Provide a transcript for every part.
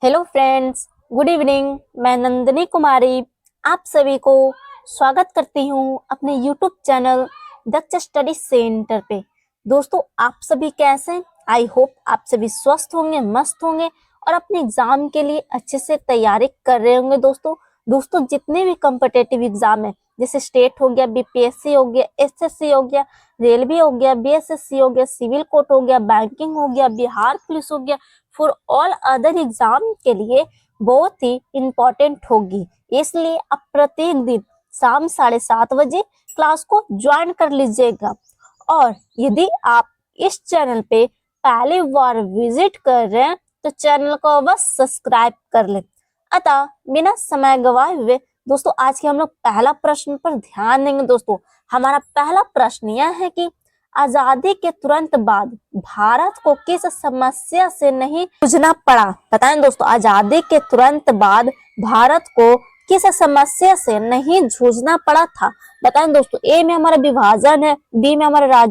Hello friends, good evening. मैं नंदिनी कुमारी आप सभी को स्वागत करती हूँ अपने यूट्यूब चैनल दक्ष स्टडी सेंटर पे। दोस्तों, आप सभी कैसे हैं? आई होप आप सभी स्वस्थ होंगे, मस्त होंगे और अपने एग्जाम के लिए अच्छे से तैयारी कर रहे होंगे। दोस्तों जितने भी कॉम्पिटिटिव एग्जाम है, जैसे स्टेट हो गया, बीपीएससी हो गया, एसएससी हो गया, रेलवे हो गया, बीएसएससी हो गया, सिविल कोर्ट हो गया, बैंकिंग हो गया, बिहार पुलिस हो गया, फॉर ऑल अदर एग्जाम के लिए बहुत ही इम्पोर्टेंट होगी। इसलिए आप प्रत्येक दिन शाम 7:30 बजे क्लास को ज्वाइन कर लीजिएगा। और यदि आप इस चैनल पे पहली बार विजिट कर रहे हैं तो चैनल को बस सब्सक्राइब कर लें। अतः बिना समय गवाए हुए दोस्तों, आज के हम लोग पहला प्रश्न पर ध्यान देंगे। दोस्तों, हमारा पहला प्रश्न यह है कि आजादी के तुरंत बाद भारत को किस समस्या से नहीं जूझना पड़ा? बताएं दोस्तों, आजादी के तुरंत बाद भारत को किस समस्या से नहीं जूझना पड़ा था? बताएं दोस्तों, ए में हमारा विभाजन है, बी में हमारा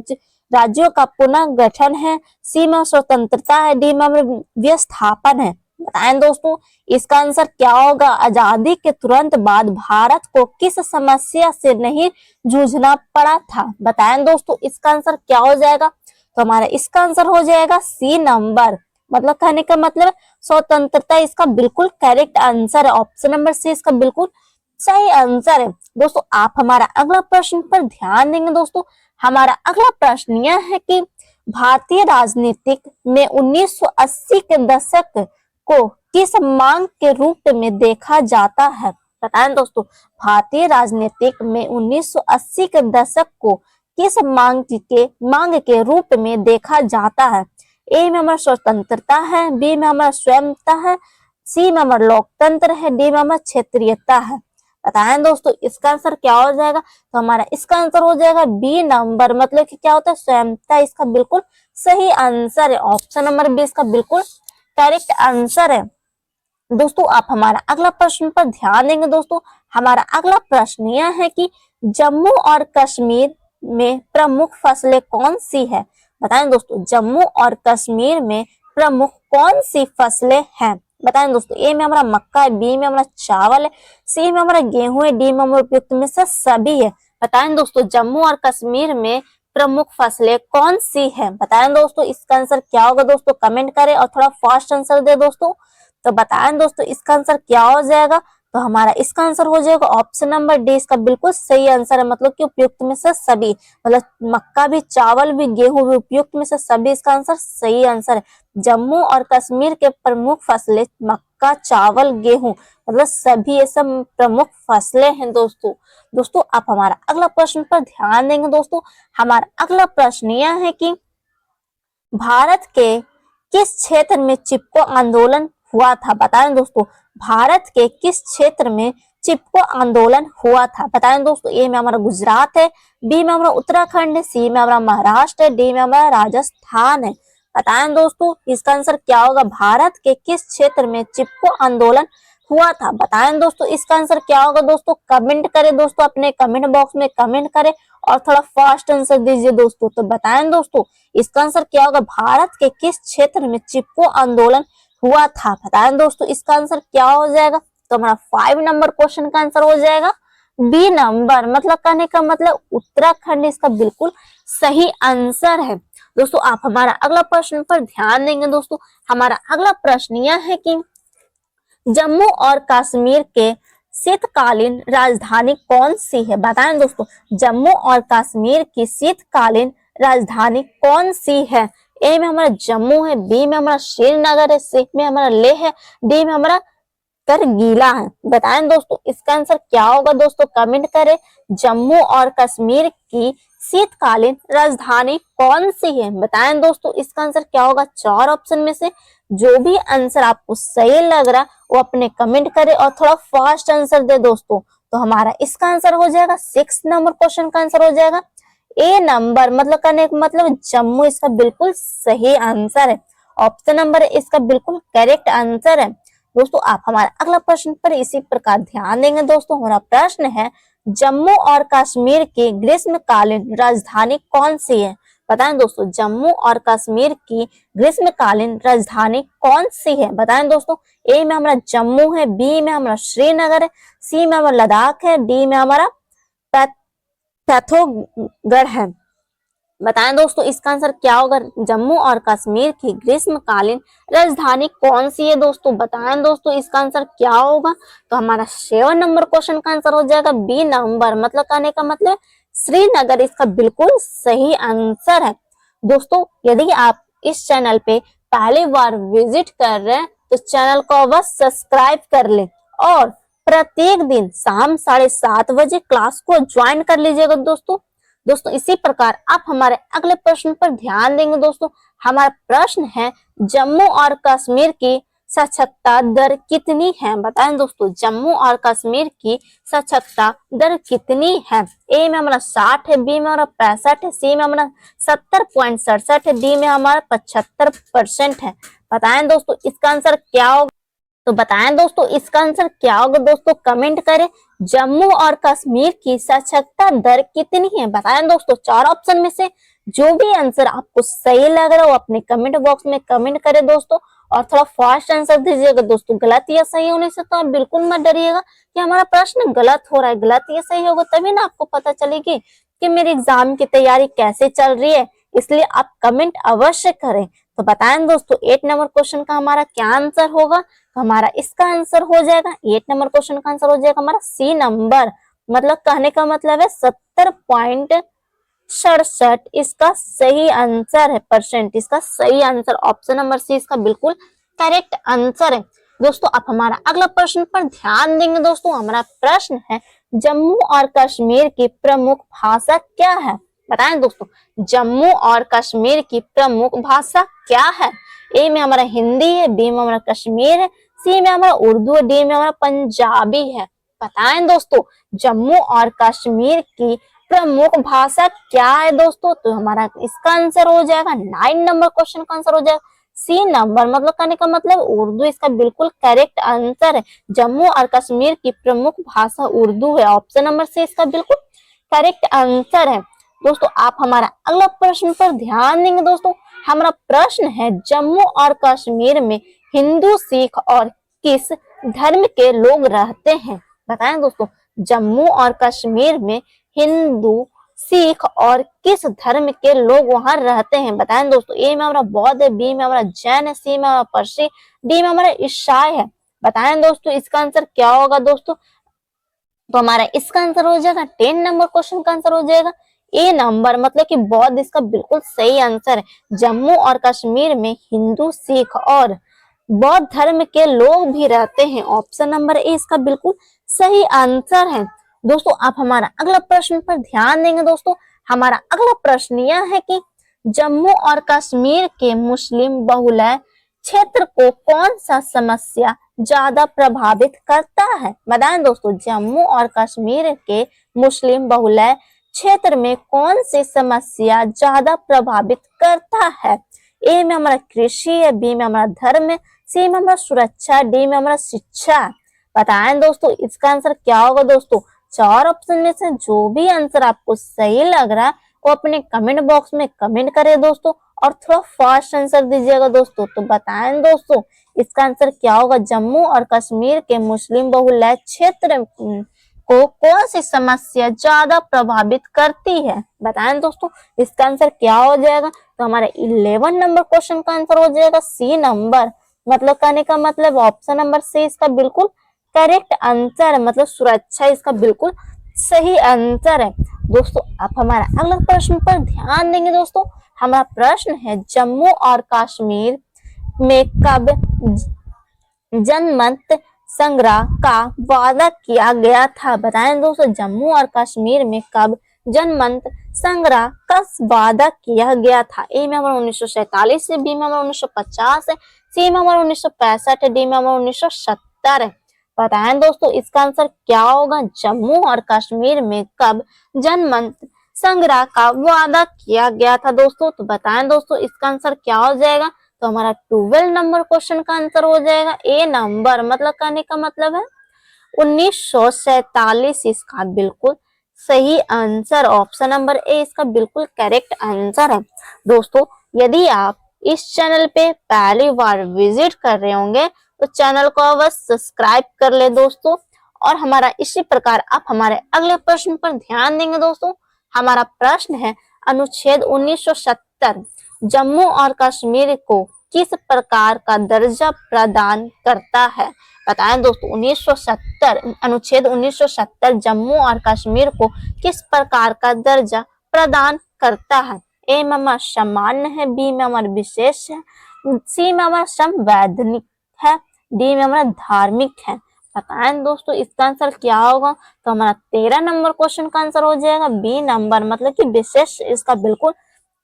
राज्यों का पुनर्गठन है, सी में स्वतंत्रता है, डी में हमारा विस्थापन है। बताएं दोस्तों, इसका आंसर क्या होगा? आजादी के तुरंत बाद भारत को किस समस्या से नहीं जूझना पड़ा था? बताएं दोस्तों, इसका आंसर क्या हो जाएगा? तो हमारा इसका आंसर हो जाएगा सी नंबर। मतलब कहने का मतलब स्वतंत्रता इसका बिल्कुल करेक्ट आंसर है। ऑप्शन नंबर सी इसका बिल्कुल सही आंसर है। दोस्तों, आप हमारा अगला प्रश्न पर ध्यान देंगे। दोस्तों, हमारा अगला प्रश्न यह है कि भारतीय राजनीतिक में 1980 के दशक को किस मांग के रूप में देखा जाता है? बताएं दोस्तों, भारतीय राजनीतिक में 1980 के दशक को किस मांग के रूप में देखा जाता है? ए में हमारा स्वतंत्रता है, बी में हमारा स्वयंता है, सी में हमारा लोकतंत्र है, डी में हमारा क्षेत्रीयता है। बताएं दोस्तों, इसका आंसर क्या हो जाएगा? तो हमारा इसका आंसर हो जाएगा बी नंबर। मतलब कि क्या होता है? स्वयंता इसका बिल्कुल सही आंसर है। ऑप्शन नंबर बी इसका बिल्कुल करेक्ट आंसर है। दोस्तों, आप हमारा अगला प्रश्न पर ध्यान देंगे। दोस्तों, हमारा अगला प्रश्न यह है कि जम्मू और कश्मीर में प्रमुख फसलें कौन सी है? बताएं दोस्तों, जम्मू और कश्मीर में प्रमुख कौन सी फसलें हैं? बताएं दोस्तों, ए में हमारा मक्का है, बी में हमारा चावल है, सी में हमारा गेहूं है, डी में हमारा उपयुक्त में से सभी है। बताएं दोस्तों, जम्मू और कश्मीर में प्रमुख फसलें कौन सी है? बताएं दोस्तों, इसका आंसर क्या होगा? दोस्तों कमेंट करें और थोड़ा फास्ट आंसर दे दोस्तों। तो बताएं दोस्तों, इसका आंसर क्या हो जाएगा? तो हमारा इसका आंसर हो जाएगा ऑप्शन नंबर डी इसका बिल्कुल सही आंसर है। मतलब कि उपयुक्त में से सभी, मतलब मक्का भी, चावल भी, गेहूं भी, उपयुक्त में से सभी इसका आंसर सही आंसर है। जम्मू और कश्मीर के प्रमुख फसलें मक्का, चावल, गेहूं, मतलब सभी ये सब प्रमुख फसलें हैं। दोस्तों आप हमारा अगला प्रश्न पर ध्यान देंगे। दोस्तों, हमारा अगला प्रश्न यह है कि भारत के किस क्षेत्र में चिपको आंदोलन हुआ था? बताएं दोस्तों, भारत के किस क्षेत्र में चिपको आंदोलन हुआ था? बताएं दोस्तों, ए में हमारा गुजरात है, बी में हमारा उत्तराखंड है, सी में हमारा महाराष्ट्र है, डी में हमारा राजस्थान है। बताएं दोस्तों, इसका आंसर क्या होगा? भारत के किस क्षेत्र में चिपको आंदोलन हुआ था? बताएं दोस्तों, इसका आंसर क्या होगा? दोस्तों कमेंट करें, दोस्तों अपने कमेंट बॉक्स में कमेंट करें और थोड़ा फास्ट आंसर दीजिए दोस्तों। तो बताएं दोस्तों, इसका आंसर क्या होगा? भारत के किस क्षेत्र में चिपको आंदोलन हुआ था? बताएं दोस्तों, इसका आंसर क्या हो जाएगा? तो हमारा 5 नंबर क्वेश्चन का आंसर हो जाएगा बी नंबर। मतलब कहने का मतलब उत्तराखंड इसका बिल्कुल सही आंसर है। दोस्तों, आप हमारा अगला प्रश्न पर ध्यान देंगे। दोस्तों, हमारा अगला प्रश्न यह है कि जम्मू और कश्मीर के शीतकालीन राजधानी कौन सी है? बताएं दोस्तों, जम्मू और कश्मीर की शीतकालीन राजधानी कौन सी है? ए में हमारा जम्मू है, बी में हमारा श्रीनगर है, सी में हमारा लेह है, डी में हमारा करगीला है। बताएं दोस्तों, इसका आंसर क्या होगा? दोस्तों कमेंट करें। जम्मू और कश्मीर की शीतकालीन राजधानी कौन सी है? बताएं दोस्तों, इसका आंसर क्या होगा? 4 ऑप्शन में से जो भी आंसर आपको सही लग रहा वो अपने कमेंट करें और थोड़ा फास्ट आंसर दे दोस्तों। तो हमारा इसका आंसर हो जाएगा 6 नंबर क्वेश्चन का आंसर हो जाएगा ए नंबर। मतलब कहने का मतलब जम्मू इसका बिल्कुल सही आंसर है। ऑप्शन नंबर इसका बिल्कुल करेक्ट आंसर है। दोस्तों, आप हमारे अगला प्रश्न पर इसी प्रकार ध्यान देंगे। दोस्तों, हमारा प्रश्न है जम्मू और कश्मीर की ग्रीष्मकालीन राजधानी कौन सी है? बताएं दोस्तों, जम्मू और कश्मीर की ग्रीष्मकालीन राजधानी कौन सी है? बताएं दोस्तों, ए में हमारा जम्मू है, बी में हमारा श्रीनगर है, सी में हमारा लद्दाख है, डी में हमारा पैथोगढ़ है। बताएं दोस्तों, इसका आंसर क्या होगा? जम्मू और कश्मीर की ग्रीष्मकालीन राजधानी कौन सी है दोस्तों? बताएं दोस्तों, इसका आंसर क्या होगा? तो हमारा 7 नंबर क्वेश्चन का आंसर हो जाएगा बी नंबर, मतलब कहने का मतलब श्रीनगर इसका बिल्कुल सही आंसर है। दोस्तों, यदि आप इस चैनल पे पहली बार विजिट कर रहे हैं तो चैनल को बस सब्सक्राइब कर ले और प्रत्येक दिन शाम 7:30 बजे क्लास को ज्वाइन कर लीजिएगा दोस्तों। दोस्तों, इसी प्रकार आप हमारे अगले प्रश्न पर ध्यान देंगे। दोस्तों, हमारा प्रश्न है, जम्मू और कश्मीर की साक्षरता दर कितनी है? बताएं दोस्तों, जम्मू और कश्मीर की साक्षरता दर कितनी है? ए में हमारा 60 है, बी में हमारा 65 है, सी में हमारा 70.67 है, डी में हमारा 75% है। बताएं दोस्तों, इसका आंसर क्या होगा? तो बताएं दोस्तों, इसका आंसर क्या होगा? दोस्तों, कमेंट करें। जम्मू और कश्मीर की साक्षरता दर कितनी है? बताएं दोस्तों, 4 ऑप्शन में से जो भी आंसर आपको सही लग रहा है वो अपने कमेंट बॉक्स में कमेंट करें दोस्तों, और थोड़ा फास्ट आंसर दीजिएगा दोस्तों। गलत या सही होने से तो आप बिल्कुल मत डरिएगा कि हमारा प्रश्न गलत हो रहा है। गलत या सही होगा तभी ना आपको पता चलेगी कि मेरे एग्जाम की तैयारी कैसे चल रही है, इसलिए आप कमेंट अवश्य करें। तो बताएं दोस्तों, 8 नंबर क्वेश्चन का हमारा क्या आंसर होगा? तो हमारा इसका आंसर हो जाएगा 8 नंबर क्वेश्चन का आंसर हो जाएगा हमारा सी नंबर, मतलब कहने का मतलब है 70.67 इसका सही आंसर है। परसेंट इसका सही आंसर ऑप्शन नंबर सी इसका बिल्कुल करेक्ट आंसर है। दोस्तों, आप हमारा अगला प्रश्न पर ध्यान देंगे। दोस्तों, हमारा प्रश्न है, जम्मू और कश्मीर की प्रमुख भाषा क्या है? बताएं दोस्तों, जम्मू और कश्मीर की प्रमुख भाषा क्या है? ए में हमारा हिंदी है, बी में हमारा कश्मीर है, सी में हमारा उर्दू है, डी में हमारा पंजाबी है। बताएं दोस्तों, जम्मू और कश्मीर की प्रमुख भाषा क्या है दोस्तों? तो हमारा इसका आंसर हो जाएगा 9 नंबर क्वेश्चन का आंसर हो जाएगा सी नंबर, मतलब कहने का मतलब उर्दू इसका बिल्कुल करेक्ट आंसर है। जम्मू और कश्मीर की प्रमुख भाषा उर्दू है, ऑप्शन नंबर सी इसका बिल्कुल करेक्ट आंसर है। दोस्तों, आप हमारा अगला प्रश्न पर ध्यान देंगे। दोस्तों, हमारा प्रश्न है, जम्मू और कश्मीर में हिंदू, सिख और किस धर्म के लोग रहते हैं? बताएं दोस्तों, जम्मू और कश्मीर में हिंदू, सिख और किस धर्म के लोग वहां रहते हैं? बताएं दोस्तों, ए में हमारा बौद्ध है, बी में हमारा जैन है, सी में हमारा पारसी, डी में हमारा ईसाई है। बताएं दोस्तों, इसका आंसर क्या होगा दोस्तों? तो हमारा इसका आंसर हो जाएगा 10 नंबर क्वेश्चन का आंसर हो जाएगा ए नंबर, मतलब कि बौद्ध इसका बिल्कुल सही आंसर है। जम्मू और कश्मीर में हिंदू, सिख और बौद्ध धर्म के लोग भी रहते हैं, ऑप्शन नंबर ए इसका बिल्कुल सही आंसर है। दोस्तों, आप हमारा अगला प्रश्न पर ध्यान देंगे। दोस्तों, हमारा अगला प्रश्न यह है कि जम्मू और कश्मीर के मुस्लिम बहुलय क्षेत्र को कौन सा समस्या ज्यादा प्रभावित करता है? बताएं दोस्तों, जम्मू और कश्मीर के मुस्लिम बहुलय क्षेत्र में कौन सी समस्या ज्यादा प्रभावित करता है? ए में हमारा कृषि है, बी में हमारा धर्म है, सी में हमारा सुरक्षा, डी में हमारा शिक्षा। बताएं दोस्तों, इसका आंसर क्या होगा? दोस्तों, 4 ऑप्शन में से जो भी आंसर आपको सही लग रहा है वो अपने कमेंट बॉक्स में कमेंट करें दोस्तों, और थोड़ा फास्ट आंसर दीजिएगा दोस्तों। तो बताएं दोस्तों, इसका आंसर क्या होगा? जम्मू और कश्मीर के मुस्लिम बहुलय क्षेत्र को कौन सी समस्या ज्यादा प्रभावित करती है? बताएं दोस्तों, इसका आंसर क्या हो जाएगा? तो हमारा 11 नंबर क्वेश्चन का आंसर हो जाएगा सी नंबर, मतलब कहने का मतलब ऑप्शन नंबर सी इसका बिल्कुल करेक्ट आंसर है, मतलब सुरक्षा इसका बिल्कुल सही आंसर है। दोस्तों, आप हमारा अगला प्रश्न पर ध्यान देंगे। दोस्तों, हमारा प्रश्न है, जम्मू और कश्मीर में कब जनमत संग्रह का वादा किया गया था? बताएं दोस्तों, जम्मू और कश्मीर में कब जनमत संग्रह का वादा किया गया था? ए में हमारा 1947 है, बी में हमारा 1950 है, सी में हमारा 1965 है, डी में हमारा 1970 है। बताएं दोस्तों, इसका आंसर क्या होगा? जम्मू और कश्मीर में कब जनमत संग्रह का वादा किया गया था दोस्तों? तो बताएं दोस्तों, इसका आंसर क्या हो जाएगा? तो हमारा 12 नंबर क्वेश्चन का आंसर हो जाएगा ए नंबर, मतलब कहने का मतलब है 1947 इसका बिल्कुल सही आंसर ऑप्शन नंबर ए इसका बिल्कुल करेक्ट आंसर है। दोस्तों यदि आप इस चैनल पे पहली बार विजिट कर रहे होंगे तो चैनल को अवश्य सब्सक्राइब कर ले दोस्तों। और हमारा इसी प्रकार आप हमारे अगले प्रश्न पर ध्यान देंगे दोस्तों। हमारा प्रश्न है अनुच्छेद 1970 जम्मू और कश्मीर को किस प्रकार का दर्जा प्रदान करता है? बताएं दोस्तों 1970 अनुच्छेद 1970 जम्मू और कश्मीर को किस प्रकार का दर्जा प्रदान करता है? ए में हमारा सामान्य है, बी में हमारा विशेष है, सी में हमारा संवैधानिक है, डी में हमारा धार्मिक है। बताएं दोस्तों इसका आंसर क्या होगा? तो हमारा 13 नंबर क्वेश्चन का आंसर हो जाएगा बी नंबर, मतलब कि विशेष इसका बिल्कुल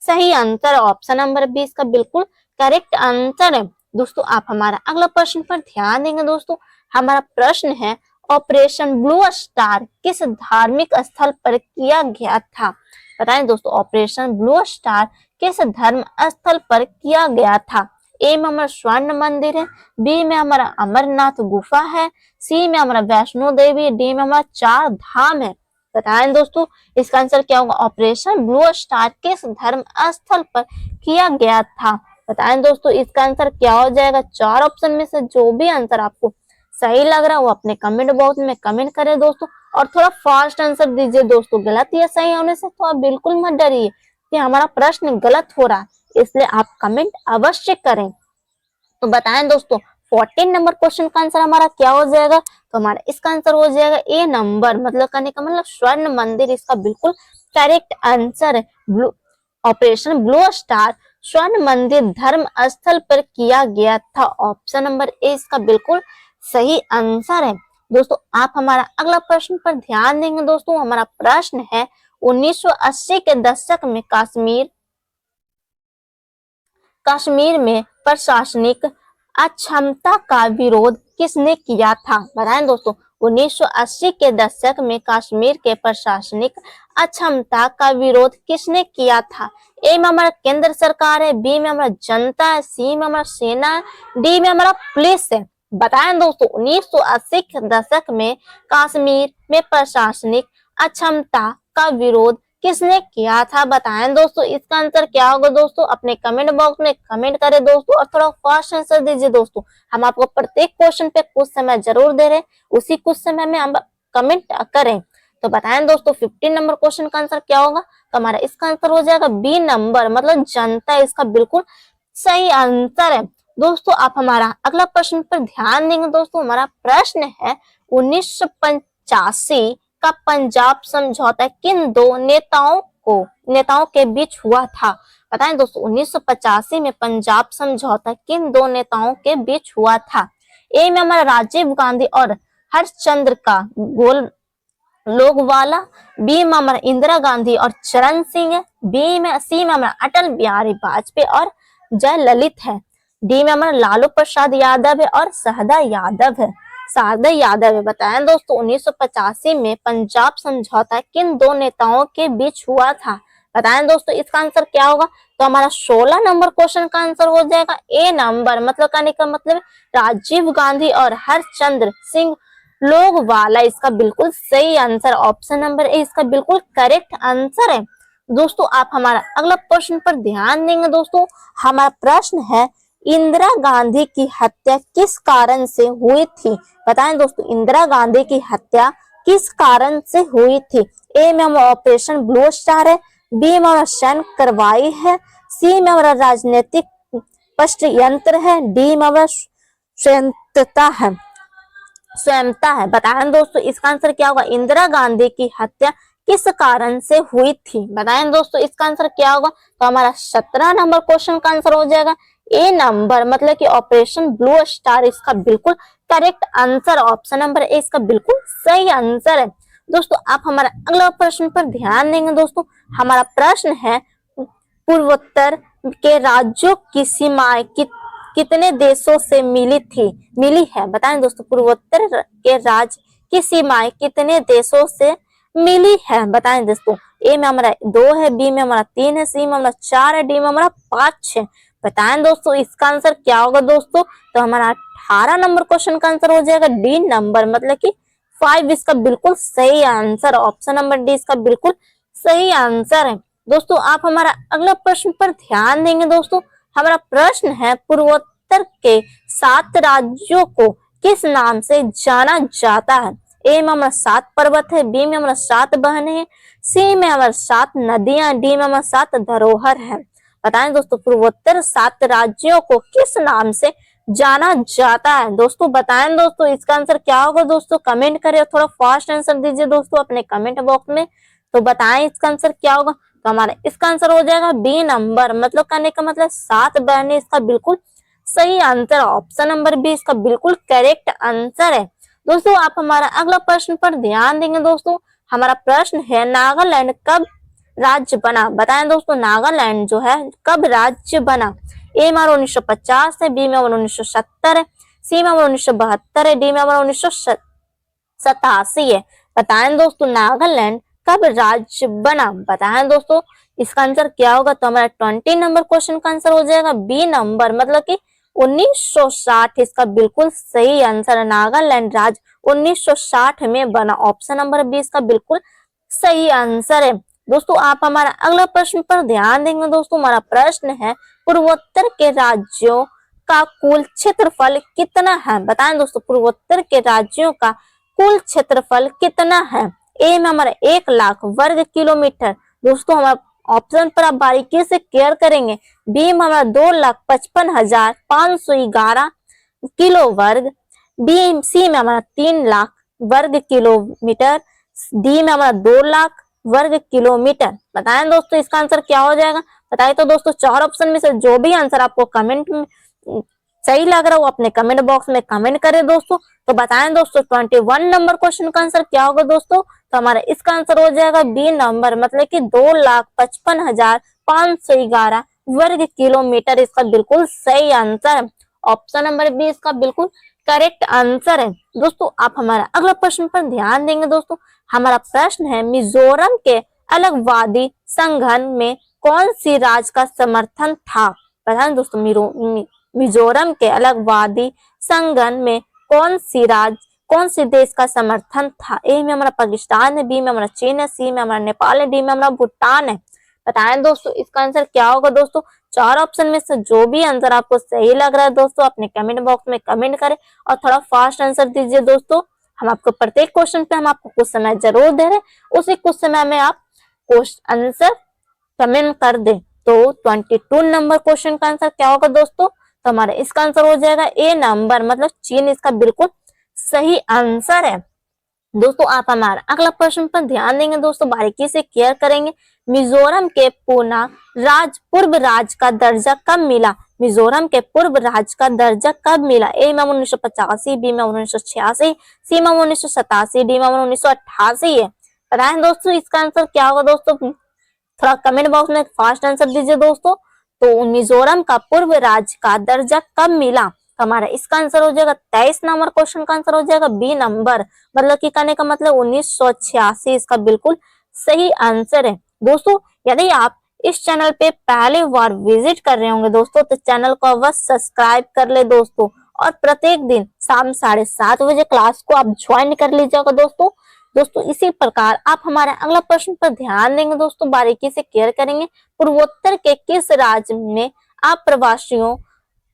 सही आंसर। ऑप्शन नंबर बी इसका बिल्कुल करेक्ट आंसर है। दोस्तों आप हमारा अगला प्रश्न पर ध्यान देंगे दोस्तों। हमारा प्रश्न है ऑपरेशन ब्लू स्टार किस धार्मिक स्थल पर किया गया था? बताएं दोस्तों ऑपरेशन ब्लू स्टार किस धर्म स्थल पर किया गया था? ए में हमारा स्वर्ण मंदिर है, बी में हमारा अमरनाथ गुफा है, सी में हमारा वैष्णो देवी, डी में हमारा चार धाम है। बताएं दोस्तों इसका आंसर क्या होगा? ऑपरेशन ब्लू स्टार किस धर्म स्थल पर किया गया था? बताएं दोस्तों इसका आंसर क्या हो जाएगा? चार ऑप्शन में से जो भी आंसर आपको सही लग रहा है वो अपने कमेंट बॉक्स में कमेंट करें दोस्तों। और थोड़ा फास्ट आंसर दीजिए दोस्तों। गलत या सही होने से तो आप बिल्कुल मत डरिए कि हमारा प्रश्न गलत हो रहा है, इसलिए आप कमेंट अवश्य करें। तो बताएं दोस्तों 14 नंबर क्वेश्चन का आंसर हमारा क्या हो जाएगा? तो हमारा इसका आंसर हो जाएगा ए नंबर, मतलब कहने का मतलब स्वर्ण मंदिर इसका बिल्कुल करेक्ट आंसर है। ऑपरेशन ब्लू स्टार स्वर्ण मंदिर धर्म स्थल पर किया गया था। ऑप्शन नंबर ए इसका बिल्कुल सही आंसर है। दोस्तों आप हमारा अगला प्रश्न पर ध्यान देंगे दोस्तों। हमारा प्रश्न है 1980 के दशक में कश्मीर में प्रशासनिक अक्षमता का विरोध किसने किया था? बताएं दोस्तों 1980 के दशक में कश्मीर के प्रशासनिक अक्षमता का विरोध किसने किया था? ए में हमारा केंद्र सरकार है, बी में हमारा जनता है, सी में हमारा सेना है, डी में हमारा पुलिस है। बताएं दोस्तों 1980 के दशक में कश्मीर में प्रशासनिक अक्षमता का विरोध किसने किया था? बताएं दोस्तों इसका आंसर क्या होगा? दोस्तों अपने कमेंट बॉक्स में कमेंट करें दोस्तों और थोड़ा फास्ट आंसर दीजिए दोस्तों। हम आपको प्रत्येक क्वेश्चन पे कुछ समय जरूर दे रहे हैं, उसी कुछ समय में हम कमेंट करें। तो बताएं दोस्तों 15 नंबर क्वेश्चन का आंसर क्या होगा? तो हमारा इसका आंसर हो जाएगा बी नंबर, मतलब जनता इसका बिल्कुल सही आंसर है। दोस्तों आप हमारा अगला प्रश्न पर ध्यान देंगे दोस्तों। हमारा प्रश्न है 1985 का पंजाब समझौता किन दो नेताओं के बीच हुआ था? बताएं दोस्तों 1985 में पंजाब समझौता किन दो नेताओं के बीच हुआ था? ए में हमारा राजीव गांधी और हरचंद्र का गोल लोगवाला, बी में हमारा इंदिरा गांधी और चरण सिंह है, सी में हमारा अटल बिहारी वाजपेयी और जयललित है, डी में हमारा लालू प्रसाद यादव है और शारदा यादव है। बताएं दोस्तों 1985 में पंजाब समझौता किन दो नेताओं के बीच हुआ था? बताएं दोस्तों इसका आंसर क्या होगा? तो हमारा 16 नंबर क्वेश्चन का आंसर हो जाएगा ए नंबर, मतलब कहने का मतलब राजीव गांधी और हरचंद्र सिंह लोगवाला इसका बिल्कुल सही आंसर। ऑप्शन नंबर ए इसका बिल्कुल करेक्ट आंसर है। दोस्तों आप हमारा अगला प्रश्न पर ध्यान देंगे दोस्तों। हमारा प्रश्न है इंदिरा गांधी की हत्या किस कारण से हुई थी? बताएं दोस्तों इंदिरा गांधी की हत्या किस कारण से हुई थी? ए में हमारा ऑपरेशन ब्लू स्टार है, बी में हमारा सैन्य कार्रवाई है, सी में हमारा राजनीतिक षड्यंत्र है, डी में हमारा स्वयंता है। बताएं दोस्तों इसका आंसर क्या होगा? इंदिरा गांधी की हत्या किस कारण से हुई थी? बताएं दोस्तों इसका आंसर क्या होगा? तो हमारा 17 नंबर क्वेश्चन का आंसर हो जाएगा ए नंबर, मतलब कि ऑपरेशन ब्लू स्टार इसका बिल्कुल correct answer. Option number A इसका बिल्कुल सही आंसर है। दोस्तों आप हमारा अगला प्रश्न पर ध्यान देंगे दोस्तों। हमारा प्रश्न है पूर्वोत्तर के राज्यों की सीमाएं कितने देशों से मिली है? बताएं दोस्तों पूर्वोत्तर के राज्य की सीमाएं कितने देशों से मिली है? बताएं दोस्तों ए में हमारा 2 है, बी में हमारा 3 है, सी में हमारा 4 है, डी में हमारा 5 है। बताएं दोस्तों इसका आंसर क्या होगा? दोस्तों तो हमारा 18 नंबर क्वेश्चन का आंसर हो जाएगा डी नंबर, मतलब कि 5 इसका बिल्कुल सही आंसर, ऑप्शन नंबर डी इसका बिल्कुल सही आंसर है। दोस्तों आप हमारा अगला प्रश्न पर ध्यान देंगे। दोस्तों हमारा प्रश्न है पूर्वोत्तर के 7 राज्यों को किस नाम से जाना जाता है? ए में हमारा 7 पर्वत है, बी में हमारा 7 बहनें हैं, सी में हमारा 7 नदियां, डी में हमारा 7 धरोहर है। बताएं दोस्तों पूर्वोत्तर 7 राज्यों को किस नाम से जाना जाता है? दोस्तों बताएं दोस्तों इसका आंसर क्या होगा? दोस्तों कमेंट करें, थोड़ा फास्ट आंसर दीजिए दोस्तों अपने कमेंट बॉक्स में। तो बताएं इसका आंसर क्या होगा? तो हमारा इसका आंसर हो जाएगा बी नंबर, मतलब कहने का मतलब 7 बहनें इसका बिल्कुल सही आंसर, ऑप्शन नंबर बी इसका बिल्कुल करेक्ट आंसर है। दोस्तों आप हमारा अगला प्रश्न पर ध्यान देंगे। दोस्तों हमारा प्रश्न है नागालैंड कब राज्य बना? बताएं दोस्तों नागालैंड जो है कब राज्य बना? ए में 1950 है, बी में 1970 है, सी में 1972 है, डी में 1987 है। बताएं दोस्तों नागालैंड कब राज्य बना? बताएं दोस्तों इसका आंसर क्या होगा? तो हमारा 20 नंबर क्वेश्चन का आंसर हो जाएगा बी नंबर, मतलब कि 1960 इसका बिल्कुल सही आंसर है। नागालैंड राज्य 1960 में बना, ऑप्शन नंबर बी इसका बिल्कुल सही आंसर है। दोस्तों आप हमारा अगला प्रश्न पर ध्यान देंगे। दोस्तों हमारा प्रश्न है पूर्वोत्तर के राज्यों का कुल क्षेत्रफल कितना है? बताएं दोस्तों पूर्वोत्तर के राज्यों का कुल क्षेत्रफल कितना है? ए में हमारा 1 लाख वर्ग किलोमीटर, दोस्तों हमारा ऑप्शन पर आप बारीकी से केयर करेंगे। बी में हमारा 2,55,511 किलो वर्ग, बी सी में हमारा 3 लाख वर्ग किलोमीटर, डी में हमारा 2 लाख वर्ग किलोमीटर। बताएं दोस्तों इसका आंसर क्या हो जाएगा? बताइए तो दोस्तों 4 ऑप्शन में से जो भी आंसर आपको कमेंट में सही लग रहा हो अपने कमेंट बॉक्स में कमेंट करें दोस्तों। तो बताएं दोस्तों 21 नंबर क्वेश्चन का आंसर क्या होगा दोस्तों? तो हमारा इसका आंसर हो जाएगा बी नंबर, मतलब कि 2,55,511 वर्ग किलोमीटर इसका बिल्कुल सही आंसर है। ऑप्शन नंबर बी इसका बिल्कुल करेक्ट आंसर है। दोस्तों आप हमारा अगला प्रश्न पर ध्यान देंगे। दोस्तों हमारा प्रश्न है मिजोरम के अलगवादी संगठन में कौन सी राज्य का समर्थन था? बताएं दोस्तों मिजोरम के अलगवादी संगठन में कौन सी देश का समर्थन था? ए में हमारा पाकिस्तान है, बी में हमारा चीन है, सी में हमारा नेपाल है, डी में हमारा भूटान है। बताएं दोस्तों इसका आंसर क्या होगा? दोस्तों 4 ऑप्शन में से जो भी आंसर आपको सही लग रहा है दोस्तों अपने कमेंट बॉक्स में कमेंट करें और थोड़ा फास्ट आंसर दीजिए दोस्तों। हम आपको प्रत्येक क्वेश्चन पे हम आपको कुछ समय जरूर दे रहे हैं, उसी कुछ समय में आप क्वेश्चन आंसर कमेंट कर दे। तो 22 नंबर क्वेश्चन का आंसर क्या होगा दोस्तों? तो हमारा इसका आंसर हो जाएगा ए नंबर, मतलब चीन इसका बिल्कुल सही आंसर है। दोस्तों आप हमारा अगला प्रश्न पर ध्यान देंगे। दोस्तों बारीकी से केयर करेंगे। मिजोरम के पूर्व राज्य का दर्जा कब मिला? मिजोरम के पूर्व राज्य का दर्जा कब मिला? ए में 1985, बी में 1986, सी में 1987, डी में 1988 है। बताएं दोस्तों इसका आंसर क्या होगा? दोस्तों थोड़ा कमेंट बॉक्स में फास्ट आंसर दीजिए दोस्तों। तो मिजोरम का पूर्व राज्य का दर्जा कब मिला? तो हमारा इसका आंसर हो जाएगा 23 नंबर क्वेश्चन का आंसर हो जाएगा बी नंबर, मतलब कि कहने का मतलब 1986 इसका बिल्कुल सही आंसर है। दोस्तों यदि आप इस चैनल पे पहले बार विजिट कर रहे होंगे दोस्तों तो चैनल को अवश्य सब्सक्राइब कर ले दोस्तों, और प्रत्येक दिन शाम 7:30 बजे क्लास को आप ज्वाइन कर लीजिएगा दोस्तों। दोस्तों इसी प्रकार आप हमारे अगला प्रश्न पर ध्यान देंगे। दोस्तों बारीकी से केयर करेंगे। पूर्वोत्तर के किस राज्य में अप्रवासियों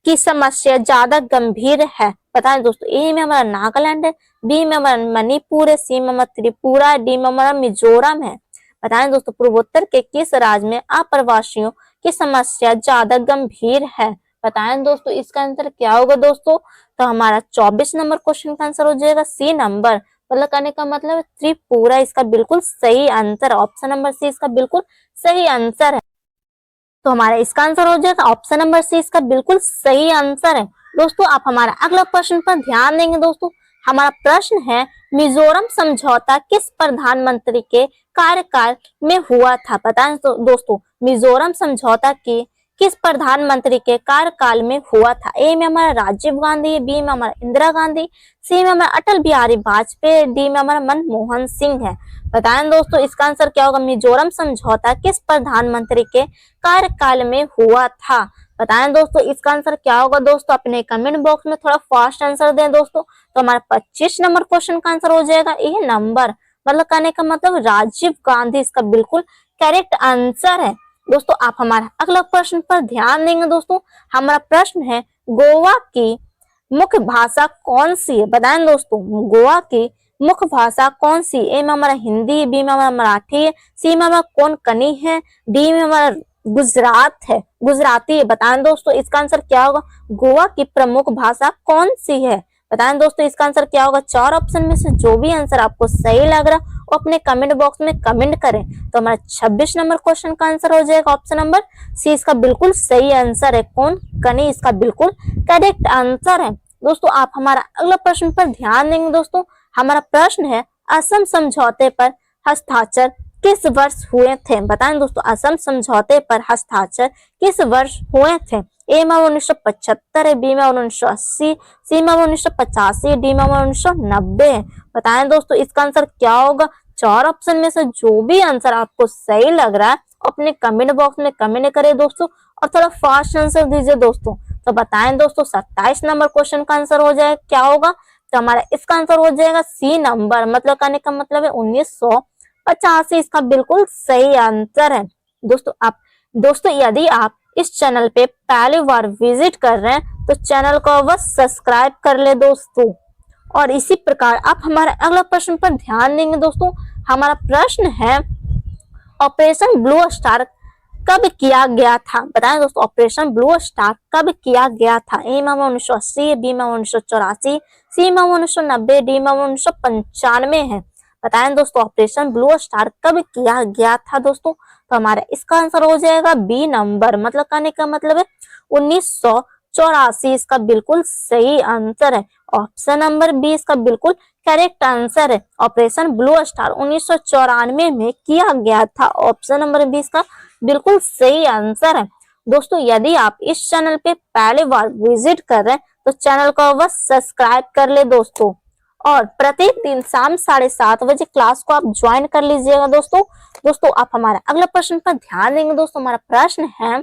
की समस्या ज्यादा गंभीर है? बताएं दोस्तों। ए में हमारा नागालैंड है, बी में हमारा मणिपुर है, सी में हमारा त्रिपुरा, डी में हमारा मिजोरम है। बताएं दोस्तों पूर्वोत्तर के किस राज्य में अप्रवासियों की समस्या ज्यादा गंभीर है? बताएं दोस्तों इसका आंसर क्या होगा दोस्तों? तो हमारा 24 नंबर क्वेश्चन का आंसर हो जाएगा सी नंबर, मतलब कहने का मतलब त्रिपुरा इसका बिल्कुल सही आंसर, ऑप्शन नंबर सी इसका बिल्कुल सही आंसर है। तो हमारा इसका आंसर हो जाएगा ऑप्शन नंबर सी इसका बिल्कुल सही आंसर है। दोस्तों आप हमारा अगला प्रश्न पर ध्यान देंगे। दोस्तों हमारा प्रश्न है मिजोरम समझौता किस प्रधानमंत्री के कार्यकाल में हुआ था? बताएं दोस्तों मिजोरम समझौता की किस प्रधानमंत्री के कार्यकाल में हुआ था? ए में हमारा राजीव गांधी, बी में हमारा इंदिरा गांधी, सी में हमारा अटल बिहारी वाजपेयी, डी में हमारा मनमोहन सिंह है। बताएं दोस्तों इसका आंसर क्या होगा? मिजोरम समझौता किस प्रधानमंत्री के कार्यकाल में हुआ था? बताएं दोस्तों इसका आंसर क्या होगा दोस्तों, अपने कमेंट बॉक्स में थोड़ा फास्ट आंसर दें दोस्तों। तो हमारा 25 नंबर क्वेश्चन का आंसर हो जाएगा ए नंबर, मतलब कहने का मतलब राजीव गांधी इसका बिल्कुल करेक्ट आंसर है। दोस्तों आप हमारा अगला प्रश्न पर ध्यान देंगे दोस्तों। हमारा प्रश्न है गोवा की मुख्य भाषा कौन सी है, बताएं दोस्तों गोवा की मुख्य भाषा कौन सी। ए में हमारा हिंदी, बी में हमारा मराठी है, सी में हमारा कोंकणी है, डी में हमारा गुजराती है। बताएं दोस्तों इसका आंसर क्या होगा, गोवा की प्रमुख भाषा कौन सी है। बताएं दोस्तों इसका आंसर क्या होगा। 4 ऑप्शन में से जो भी आंसर आपको सही लग रहा है वो अपने कमेंट बॉक्स में कमेंट करें। तो हमारा 26 नंबर क्वेश्चन का आंसर हो जाएगा ऑप्शन नंबर सी, इसका बिल्कुल सही आंसर है, कोंकणी इसका बिल्कुल करेक्ट आंसर है। दोस्तों आप हमारा अगला प्रश्न पर ध्यान देंगे दोस्तों। हमारा प्रश्न है असम समझौते पर हस्ताक्षर किस वर्ष हुए थे। बताएं दोस्तों असम समझौते पर हस्ताक्षर किस वर्ष हुए थे। ए में 1975 है, बी में 1980, सी में 1985, डी में 1990 है। बताएं दोस्तों इसका आंसर क्या होगा। 4 ऑप्शन में से जो भी आंसर आपको सही लग रहा है अपने कमेंट बॉक्स में कमेंट करें दोस्तों, और थोड़ा फास्ट आंसर दीजिए दोस्तों। तो बताएं दोस्तों 27 नंबर क्वेश्चन का आंसर हो जाएगा क्या होगा। तो हमारा इसका आंसर हो जाएगा सी नंबर, मतलब कहने का मतलब है 1985 इसका बिल्कुल सही आंसर है। दोस्तों यदि आप इस चैनल पे पहली बार विजिट कर रहे हैं तो चैनल को अवश्य सब्सक्राइब कर ले दोस्तों। और इसी प्रकार आप हमारे अगला प्रश्न पर ध्यान देंगे दोस्तों। हमारा प्रश्न है ऑपरेशन ब्लू स्टार कब किया गया था। बताएं दोस्तों ऑपरेशन ब्लू स्टार कब किया गया था। ए में 1980, बी में 1984, सी में 1990, डी में 1995 है। बताएं दोस्तों ऑपरेशन ब्लू स्टार कब किया गया था दोस्तों। तो हमारा इसका आंसर हो जाएगा बी नंबर, मतलब कहने का मतलब है 1984 इसका बिल्कुल सही आंसर है। ऑप्शन नंबर बी इसका बिल्कुल करेक्ट आंसर है। ऑपरेशन ब्लू स्टार 1994 में किया गया था। ऑप्शन नंबर बी इसका बिल्कुल सही आंसर है। दोस्तों यदि आप इस चैनल पे पहली बार विजिट कर रहे हैं तो चैनल को अवश्य सब्सक्राइब कर ले दोस्तों। और प्रत्येक दिन शाम 7:30 बजे क्लास को आप ज्वाइन कर लीजिएगा दोस्तों। दोस्तों आप हमारा अगला प्रश्न पर ध्यान देंगे दोस्तों। हमारा प्रश्न है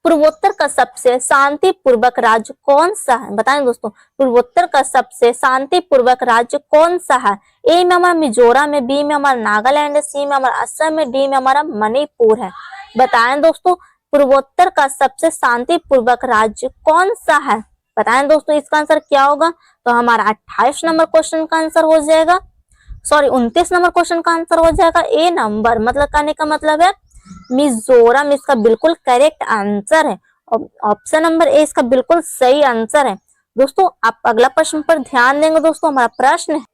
पूर्वोत्तर का सबसे शांतिपूर्वक राज्य कौन सा है। बताएं दोस्तों पूर्वोत्तर का सबसे शांतिपूर्वक राज्य कौन सा है। ए में हमारा मिजोरम है, बी में हमारा नागालैंड है, सी में हमारा असम है, डी में हमारा मणिपुर है। बताएं दोस्तों पूर्वोत्तर का सबसे शांतिपूर्वक राज्य कौन सा है। बताएं दोस्तों इसका आंसर क्या होगा। तो हमारा 28 नंबर क्वेश्चन का आंसर हो जाएगा, 29 नंबर क्वेश्चन का आंसर हो जाएगा ए नंबर, मतलब कहने का मतलब है मिजोरम इसका बिल्कुल करेक्ट आंसर है। ऑप्शन नंबर ए इसका बिल्कुल सही आंसर है। दोस्तों आप अगला प्रश्न पर ध्यान देंगे दोस्तों। हमारा प्रश्न है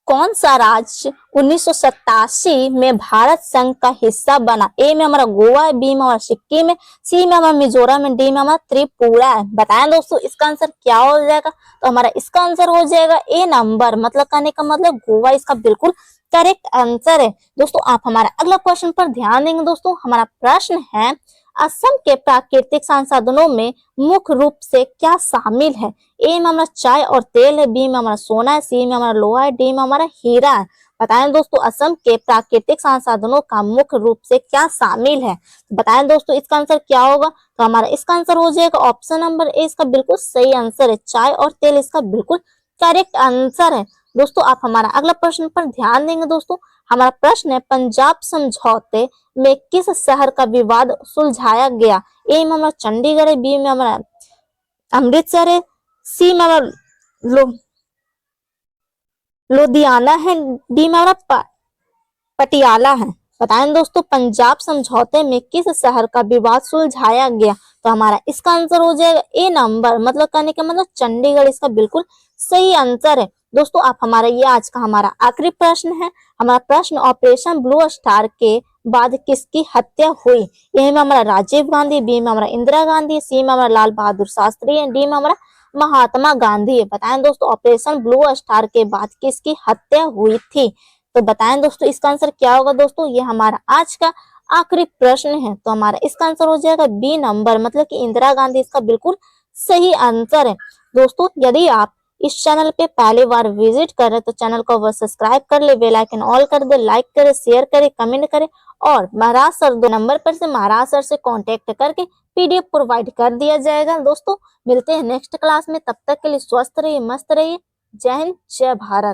कौन सा राज्य 1987 में भारत संघ का हिस्सा बना। ए में हमारा गोवा है, बी में हमारा सिक्किम है, सी में हमारा मिजोरम है, डी में हमारा त्रिपुरा है। बताएं दोस्तों इसका आंसर क्या हो जाएगा। तो हमारा इसका आंसर हो जाएगा ए नंबर, मतलब कहने का मतलब गोवा इसका बिल्कुल करेक्ट आंसर है। दोस्तों आप हमारा अगला क्वेश्चन पर ध्यान देंगे दोस्तों। हमारा प्रश्न है असम के प्राकृतिक संसाधनों में मुख्य रूप से क्या शामिल है। ए में हमारा चाय और तेल है, बी में हमारा सोना है, सी में हमारा लोहा है, डी में हमारा हीरा है। बताएं दोस्तों असम के प्राकृतिक संसाधनों का मुख्य रूप से क्या शामिल है। बताएं दोस्तों इसका आंसर क्या होगा। तो हमारा इसका आंसर हो जाएगा ऑप्शन नंबर ए इसका बिल्कुल सही आंसर है, चाय और तेल इसका बिल्कुल करेक्ट आंसर है। दोस्तों आप हमारा अगला प्रश्न पर ध्यान देंगे दोस्तों। हमारा प्रश्न है पंजाब समझौते में किस शहर का विवाद सुलझाया गया। ए में हमारा चंडीगढ़ है, बी में हमारा अमृतसर है, सी में हमारा लुधियाना है, डी में हमारा पटियाला है। बताएं दोस्तों पंजाब समझौते में किस शहर का विवाद सुलझाया गया। तो हमारा इसका आंसर हो जाएगा ए नंबर, मतलब कहने का मतलब चंडीगढ़ इसका बिल्कुल सही आंसर है। दोस्तों आप हमारा ये आज का हमारा आखिरी प्रश्न है। हमारा प्रश्न ऑपरेशन ब्लू स्टार के बाद किसकी हत्या हुई। ए में हमारा राजीव गांधी, बी में हमारा इंदिरा गांधी, सी में हमारा लाल बहादुर शास्त्री है, डी में हमारा महात्मा गांधी है। बताएं दोस्तों ऑपरेशन ब्लू स्टार के बाद किसकी हत्या हुई थी। तो बताएं दोस्तों इसका आंसर क्या होगा। दोस्तों ये हमारा आज का आखिरी प्रश्न है। तो हमारा इसका आंसर हो जाएगा बी नंबर, मतलब कि इंदिरा गांधी इसका बिल्कुल सही आंसर है। दोस्तों यदि आप इस चैनल पे पहली बार विजिट करें तो चैनल को वह सब्सक्राइब कर ले, बेल आइकन ऑल कर दे, लाइक करे, शेयर करे, कमेंट करे और महाराज सर दो नंबर पर से महाराज सर से कांटेक्ट करके पीडीएफ प्रोवाइड कर दिया जाएगा। दोस्तों मिलते हैं नेक्स्ट क्लास में, तब तक के लिए स्वस्थ रहिए, मस्त रहिए। जय हिंद, जय भारत।